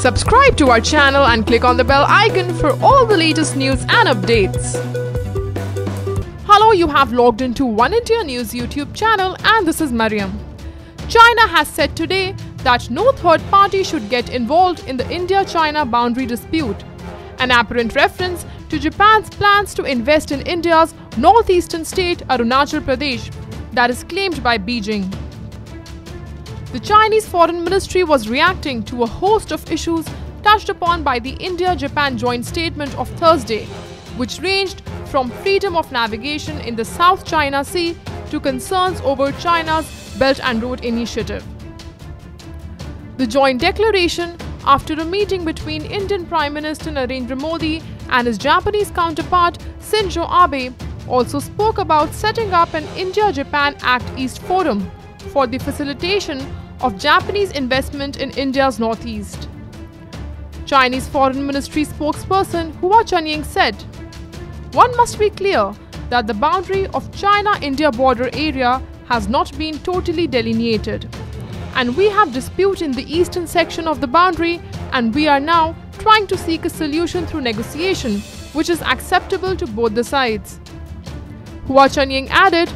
Subscribe to our channel and click on the bell icon for all the latest news and updates. Hello, you have logged into One India News YouTube channel and this is Mariam. China has said today that no third party should get involved in the India-China boundary dispute, an apparent reference to Japan's plans to invest in India's northeastern state Arunachal Pradesh that is claimed by Beijing. The Chinese Foreign Ministry was reacting to a host of issues touched upon by the India-Japan joint statement of Thursday, which ranged from freedom of navigation in the South China Sea to concerns over China's Belt and Road Initiative. The joint declaration, after a meeting between Indian Prime Minister Narendra Modi and his Japanese counterpart Shinzo Abe, also spoke about setting up an India-Japan Act East Forum for the facilitation of Japanese investment in India's northeast. Chinese Foreign Ministry spokesperson Hua Chunying said, "One must be clear that the boundary of China-India border area has not been totally delineated, and we have dispute in the eastern section of the boundary, and we are now trying to seek a solution through negotiation which is acceptable to both the sides." Hua Chunying added,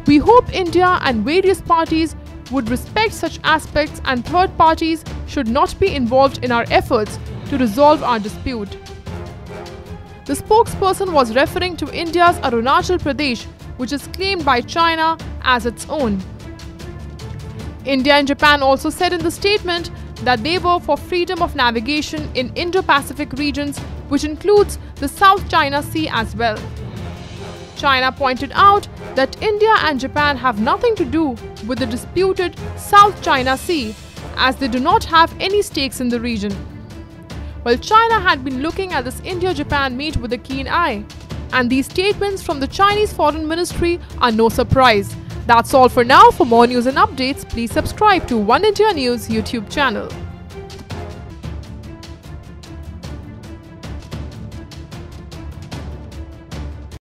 "We hope India and various parties would respect such aspects and third parties should not be involved in our efforts to resolve our dispute." The spokesperson was referring to India's Arunachal Pradesh, which is claimed by China as its own. India and Japan also said in the statement that they were for freedom of navigation in Indo-Pacific regions, which includes the South China Sea as well. China pointed out that India and Japan have nothing to do with the disputed South China Sea, as they do not have any stakes in the region. Well, China had been looking at this India-Japan meet with a keen eye, and these statements from the Chinese Foreign Ministry are no surprise. That's all for now. For more news and updates, please subscribe to One India News YouTube channel.